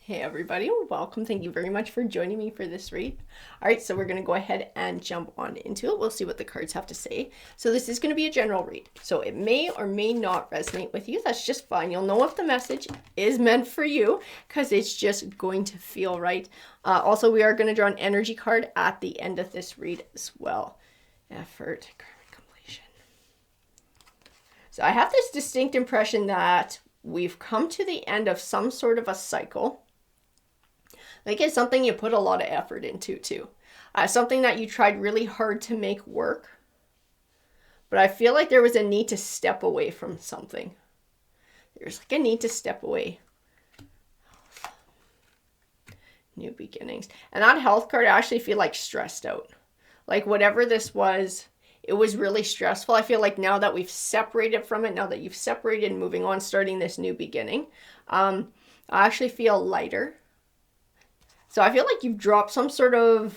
Hey everybody, welcome. Thank you very much for joining me for this read. All right, so we're going to go ahead and jump on into it. We'll see what the cards have to say. So this is going to be a general read. So it may or may not resonate with you. That's just fine. You'll know if the message is meant for you because it's just going to feel right. Also, we are going to draw an energy card at the end of this read as well. Effort, karmic completion. So I have this distinct impression that we've come to the end of some sort of a cycle. Like it's something you put a lot of effort into too. Something that you tried really hard to make work. But I feel like there was a need to step away from something. There's like a need to step away. New beginnings. And that health card, I actually feel like stressed out. Like whatever this was, it was really stressful. I feel like now that we've separated from it, now that you've separated and moving on, starting this new beginning, I actually feel lighter. So I feel like you've dropped some sort of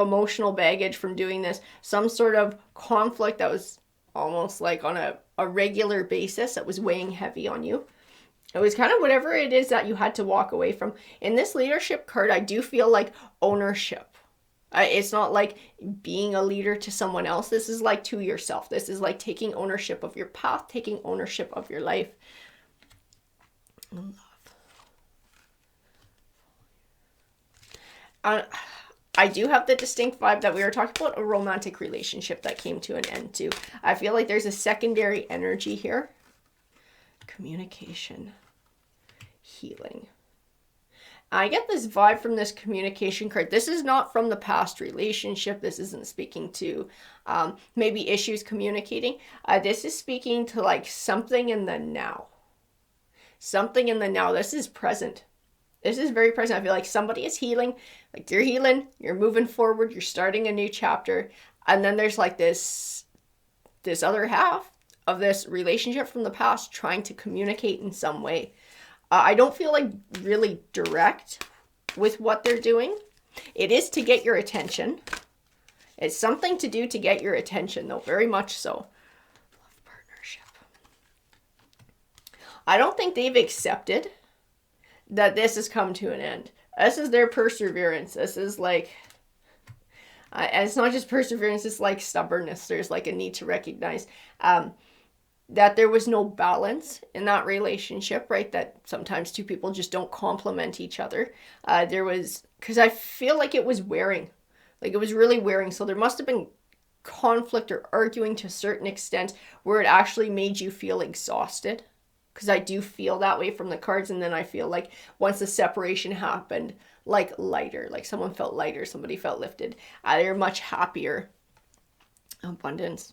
emotional baggage from doing this, some sort of conflict that was almost like on a regular basis that was weighing heavy on you. It was kind of whatever it is that you had to walk away from. In this leadership card, I do feel like ownership. It's not like being a leader to someone else. This is like to yourself. This is like taking ownership of your path, taking ownership of your life. I do have the distinct vibe that we were talking about a romantic relationship that came to an end too. I feel like there's a secondary energy here. Communication. Healing. I get this vibe from this communication card. This is not from the past relationship. This isn't speaking to maybe issues communicating. This is speaking to like something in the now. Something in the now. This is present. This is very present. I feel like somebody is healing, like you're healing, you're moving forward, you're starting a new chapter. And then there's like this other half of this relationship from the past trying to communicate in some way. I don't feel like really direct with what they're doing. It is to get your attention. It's something to do to get your attention though, very much so. Love partnership. I don't think they've accepted that this has come to an end. This is their perseverance. This is like, and it's not just perseverance, it's like stubbornness. There's like a need to recognize that there was no balance in that relationship, right? That sometimes two people just don't complement each other. There was, because I feel like it was wearing, like it was really wearing. So there must have been conflict or arguing to a certain extent where it actually made you feel exhausted. Because I do feel that way from the cards. And then I feel like once the separation happened, like lighter, like someone felt lighter, somebody felt lifted. They're much happier. Abundance.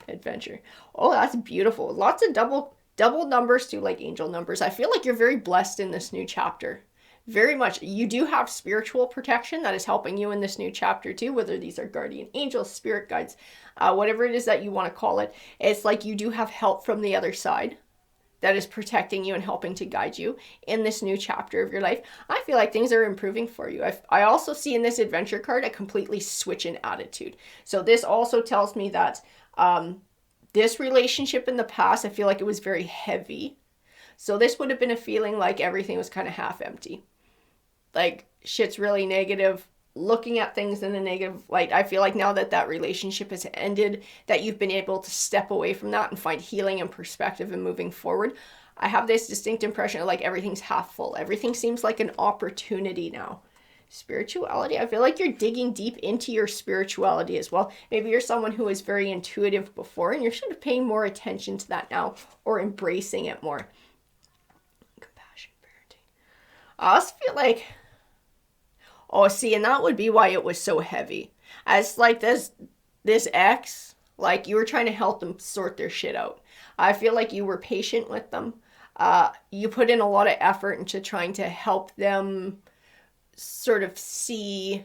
Adventure. Oh, that's beautiful. Lots of double numbers too, like angel numbers. I feel like you're very blessed in this new chapter. Very much. You do have spiritual protection that is helping you in this new chapter too, whether these are guardian angels, spirit guides, whatever it is that you want to call it. It's like you do have help from the other side that is protecting you and helping to guide you in this new chapter of your life. I feel like things are improving for you. I also see in this adventure card a completely switch in attitude. So this also tells me that this relationship in the past, I feel like it was very heavy. So this would have been a feeling like everything was kind of half empty. Like shit's really negative. Looking at things in a negative light. I feel like now that that relationship has ended, that you've been able to step away from that and find healing and perspective and moving forward. I have this distinct impression of like everything's half full. Everything seems like an opportunity now. Spirituality, I feel like you're digging deep into your spirituality as well. Maybe you're someone who was very intuitive before and you're sort of paying more attention to that now or embracing it more. Compassion, parenting. I also feel like, oh, see, and that would be why it was so heavy. As like this ex, like you were trying to help them sort their shit out. I feel like you were patient with them. You put in a lot of effort into trying to help them sort of see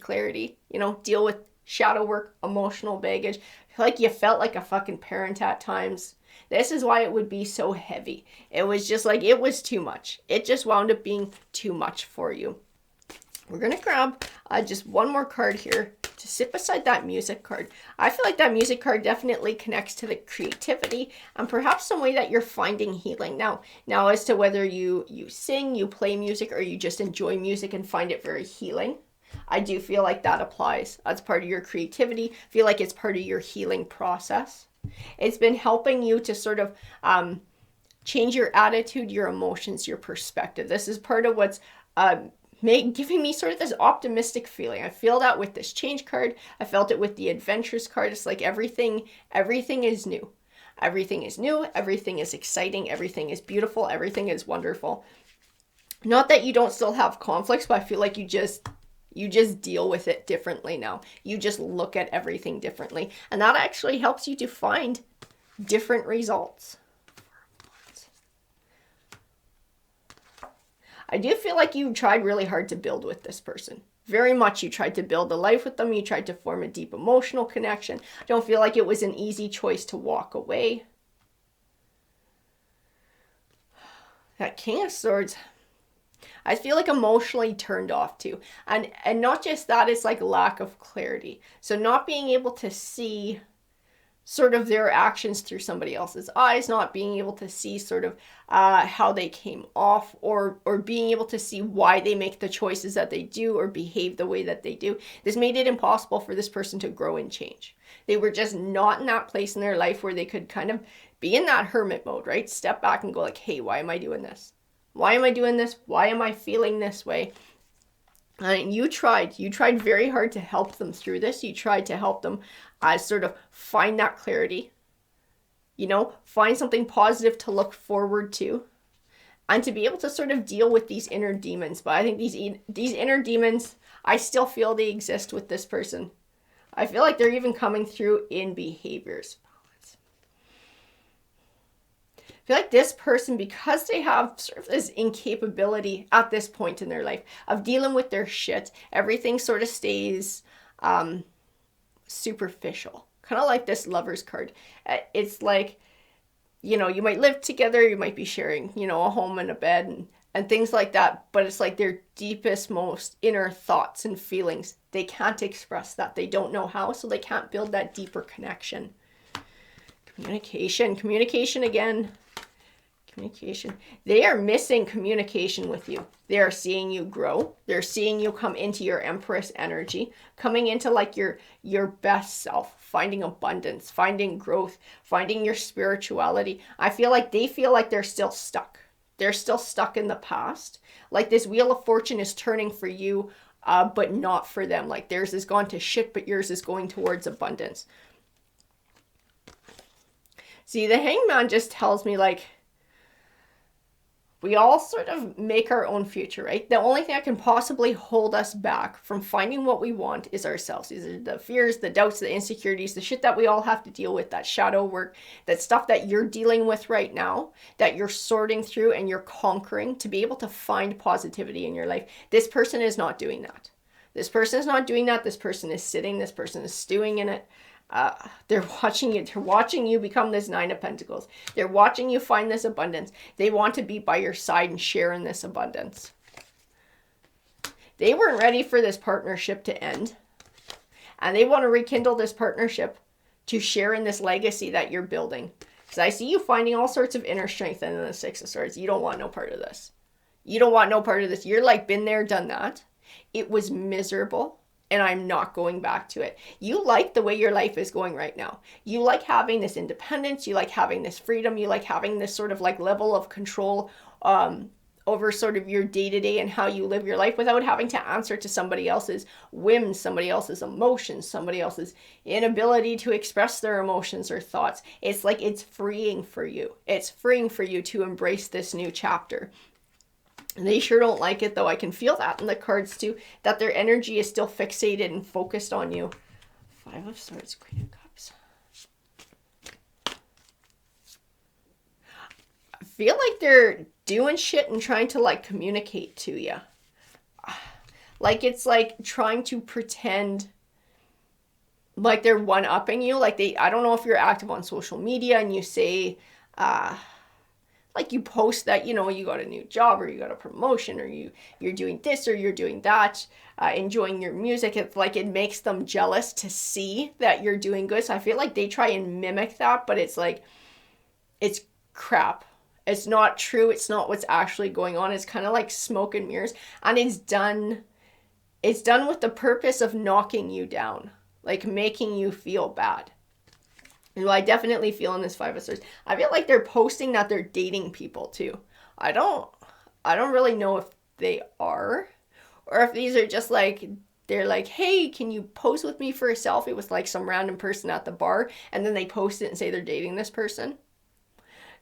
clarity, deal with shadow work, emotional baggage. I feel like you felt like a fucking parent at times. This is why it would be so heavy. It was just like, it was too much. It just wound up being too much for you. We're going to grab just one more card here to sit beside that music card. I feel like that music card definitely connects to the creativity and perhaps some way that you're finding healing. Now as to whether you sing, you play music, or you just enjoy music and find it very healing, I do feel like that applies. That's part of your creativity. I feel like it's part of your healing process. It's been helping you to sort of change your attitude, your emotions, your perspective. This is part of what's giving me sort of this optimistic feeling. I feel that with this change card. I felt it with the adventures card. It's like everything is new. Everything is new. Everything is exciting. Everything is beautiful. Everything is wonderful. Not that you don't still have conflicts, but I feel like you just deal with it differently now. You just look at everything differently. And that actually helps you to find different results. I do feel like you tried really hard to build with this person. Very much you tried to build a life with them. You tried to form a deep emotional connection. I don't feel like it was an easy choice to walk away. That King of Swords, I feel like emotionally turned off too. And not just that, it's like lack of clarity. So not being able to see sort of their actions through somebody else's eyes, not being able to see sort of how they came off, or being able to see why they make the choices that they do or behave the way that they do. This made it impossible for this person to grow and change. They were just not in that place in their life where they could kind of be in that hermit mode, right? Step back and go like, hey, why am I doing this? Why am I doing this? Why am I feeling this way? And you tried very hard to help them through this. You tried to help them sort of find that clarity, find something positive to look forward to, and to be able to sort of deal with these inner demons. But I think these inner demons, I still feel they exist with this person. I feel like they're even coming through in behaviors. I feel like this person, because they have sort of this incapability at this point in their life of dealing with their shit, everything sort of stays superficial. Kind of like this Lovers card. It's like, you might live together, you might be sharing, a home and a bed and things like that, but it's like their deepest, most inner thoughts and feelings. They can't express that. They don't know how, so they can't build that deeper connection. Communication again. Communication. They are missing communication with you. They are seeing you grow. They're seeing you come into your Empress energy, coming into like your best self, finding abundance, finding growth, finding your spirituality. I feel like they feel like they're still stuck. They're still stuck in the past. Like this Wheel of Fortune is turning for you, but not for them. Like theirs has gone to shit, but yours is going towards abundance. See, the Hangman just tells me like, we all sort of make our own future, right? The only thing that can possibly hold us back from finding what we want is ourselves. These are the fears, the doubts, the insecurities, the shit that we all have to deal with, that shadow work, that stuff that you're dealing with right now, that you're sorting through and you're conquering to be able to find positivity in your life. This person is not doing that. This person is not doing that. This person is sitting. This person is stewing in it. They're watching you. They're watching you become this Nine of Pentacles. They're watching you find this abundance. They want to be by your side and share in this abundance. They weren't ready for this partnership to end. And they want to rekindle this partnership to share in this legacy that you're building. Because I see you finding all sorts of inner strength in the Six of Swords. You don't want no part of this. You don't want no part of this. You're like, been there, done that. It was miserable. And I'm not going back to it. You like the way your life is going right now. You like having this independence. You like having this freedom. You like having this sort of like level of control over sort of your day-to-day and how you live your life without having to answer to somebody else's whims, somebody else's emotions, somebody else's inability to express their emotions or thoughts. It's like it's freeing for you. It's freeing for you to embrace this new chapter. And they sure don't like it, though. I can feel that in the cards, too, that their energy is still fixated and focused on you. Five of Swords, Queen of Cups. I feel like they're doing shit and trying to, like, communicate to you. Like, it's like trying to pretend like they're one-upping you. Like, I don't know if you're active on social media and you say, Like you post that, you know, you got a new job or you got a promotion or you're doing this or you're doing that, enjoying your music. It's like it makes them jealous to see that you're doing good. So I feel like they try and mimic that, but it's like, it's crap. It's not true. It's not what's actually going on. It's kind of like smoke and mirrors. And it's done with the purpose of knocking you down, like making you feel bad. And I definitely feel in this Five of Swords, I feel like they're posting that they're dating people too. I don't really know if they are, or if these are just like, they're like, hey, can you pose with me for a selfie with like some random person at the bar, and then they post it and say they're dating this person.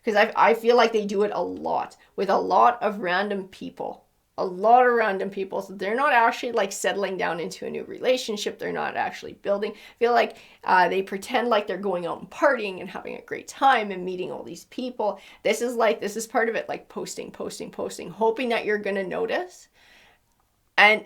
Because I feel like they do it a lot with a lot of random people. A lot of random people. So they're not actually like settling down into a new relationship. They're not actually building. I feel like they pretend like they're going out and partying and having a great time and meeting all these people. This is part of it, like posting, hoping that you're going to notice. And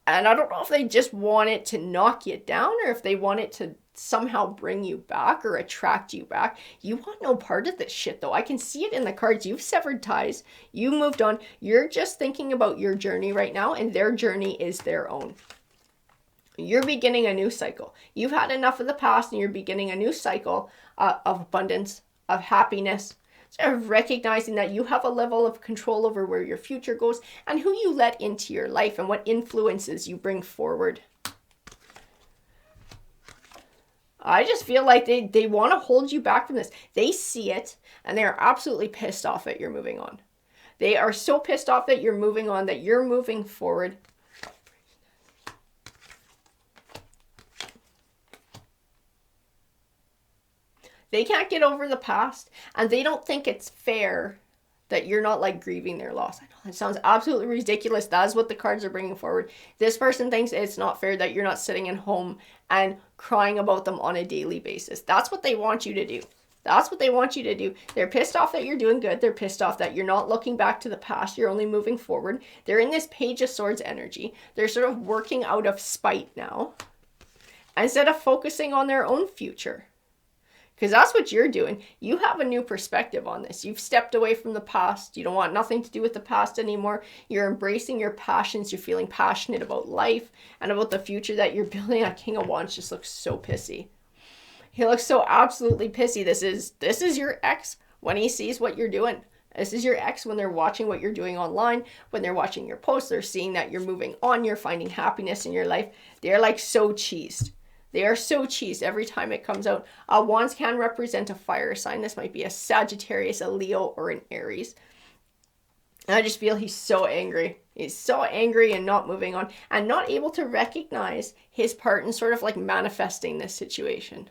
I don't know if they just want it to knock you down or if they want it to somehow bring you back or attract you back. You want no part of this shit though. I can see it in the cards. You've severed ties. You moved on. You're just thinking about your journey right now, and their journey is their own. You're beginning a new cycle. You've had enough of the past and you're beginning a new cycle of abundance, of happiness, of recognizing that you have a level of control over where your future goes and who you let into your life and what influences you bring forward. I just feel like they want to hold you back from this. They see it and they are absolutely pissed off that you're moving on. They are so pissed off that you're moving on, that you're moving forward. They can't get over the past, and they don't think it's fair that you're not like grieving their loss. I know it sounds absolutely ridiculous. That is what the cards are bringing forward. This person thinks it's not fair that you're not sitting at home and crying about them on a daily basis. That's what they want you to do. That's what they want you to do. They're pissed off that you're doing good. They're pissed off that you're not looking back to the past. You're only moving forward. They're in this Page of Swords energy. They're sort of working out of spite now instead of focusing on their own future. Because that's what you're doing. You have a new perspective on this. You've stepped away from the past. You don't want nothing to do with the past anymore. You're embracing your passions. You're feeling passionate about life and about the future that you're building. That King of Wands just looks so pissy. He looks so absolutely pissy. This is your ex when he sees what you're doing. This is your ex when they're watching what you're doing online, when they're watching your posts, they're seeing that you're moving on, you're finding happiness in your life. They're like so cheesed. They are so cheesed every time it comes out. Wands can represent a fire sign. This might be a Sagittarius, a Leo, or an Aries. And I just feel he's so angry. He's so angry and not moving on and not able to recognize his part in sort of like manifesting this situation.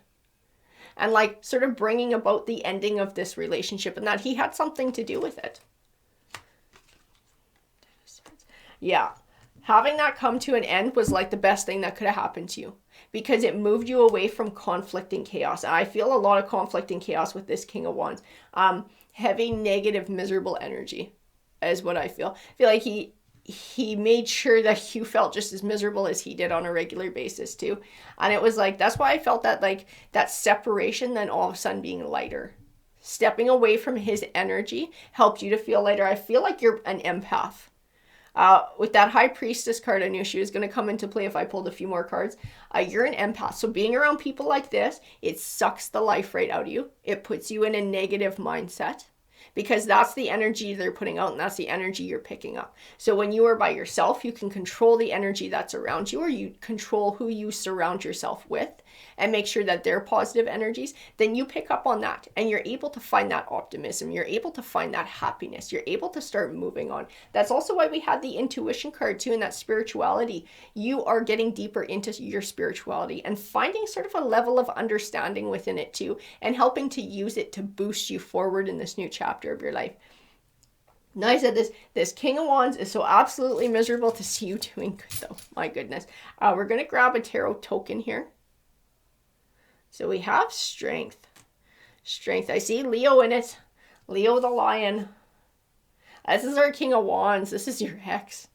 And like sort of bringing about the ending of this relationship and that he had something to do with it. Yeah. Having that come to an end was like the best thing that could have happened to you because it moved you away from conflict and chaos. And I feel a lot of conflict and chaos with this King of Wands. Heavy, negative, miserable energy is what I feel. I feel like he made sure that you felt just as miserable as he did on a regular basis too. And it was like, that's why I felt that like that separation, then all of a sudden being lighter. Stepping away from his energy helped you to feel lighter. I feel like you're an empath. With that High Priestess card, I knew she was going to come into play if I pulled a few more cards. You're an empath. So being around people like this, it sucks the life right out of you. It puts you in a negative mindset because that's the energy they're putting out and that's the energy you're picking up. So when you are by yourself, you can control the energy that's around you, or you control who you surround yourself with and make sure that they're positive energies. Then you pick up on that and you're able to find that optimism. You're able to find that happiness. You're able to start moving on. That's also why we had the intuition card too, and that spirituality. You are getting deeper into your spirituality and finding sort of a level of understanding within it too, and helping to use it to boost you forward in this new chapter of your life. Now I said this King of Wands is so absolutely miserable to see you doing good though. My goodness. We're going to grab a tarot token here. So we have strength. Strength. I see Leo in it. Leo the Lion. This is our King of Wands. This is your ex.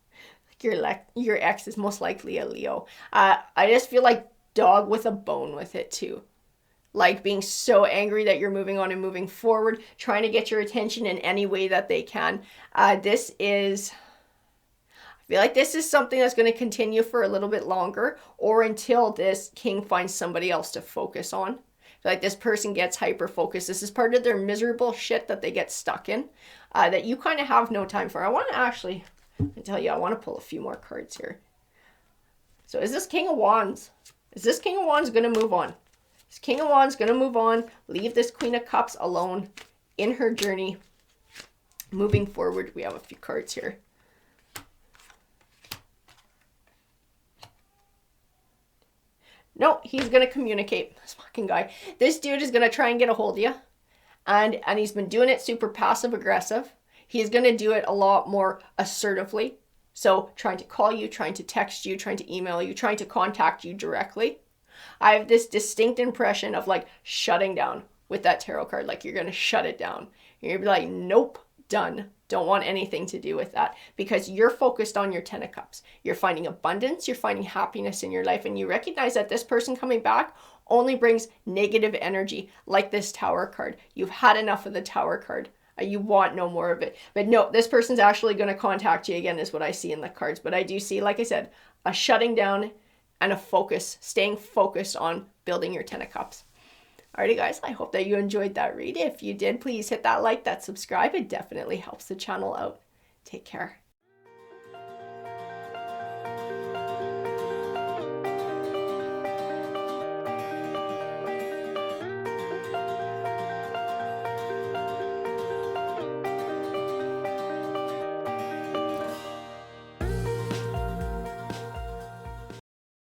Your ex is most likely a Leo. I just feel like dog with a bone with it too. like being so angry that you're moving on and moving forward, trying to get your attention in any way that they can. I feel like this is something that's going to continue for a little bit longer, or until this king finds somebody else to focus on. I feel like this person gets hyper focused. This is part of their miserable shit that they get stuck in, that you kind of have no time for. I want to actually, I tell you, I want to pull a few more cards here. So is this King of Wands? Is this King of Wands going to move on? This King of Wands going to move on, leave this Queen of Cups alone in her journey. Moving forward, we have a few cards here. No, he's going to communicate. This fucking guy. This dude is going to try and get a hold of you. And he's been doing it super passive aggressive. He's going to do it a lot more assertively. So trying to call you, trying to text you, trying to email you, trying to contact you directly. I have this distinct impression of like shutting down with that tarot card. Like you're going to shut it down. You're going to be like, nope, done. Don't want anything to do with that, because you're focused on your 10 of Cups. You're finding abundance. You're finding happiness in your life. And you recognize that this person coming back only brings negative energy, like this Tower card. You've had enough of the Tower card. You want no more of it. But no, this person's actually going to contact you again, is what I see in the cards. But I do see, like I said, a shutting down and a focus, staying focused on building your 10 of Cups. Alrighty guys, I hope that you enjoyed that read. If you did, please hit that like, that subscribe. It definitely helps the channel out. Take care.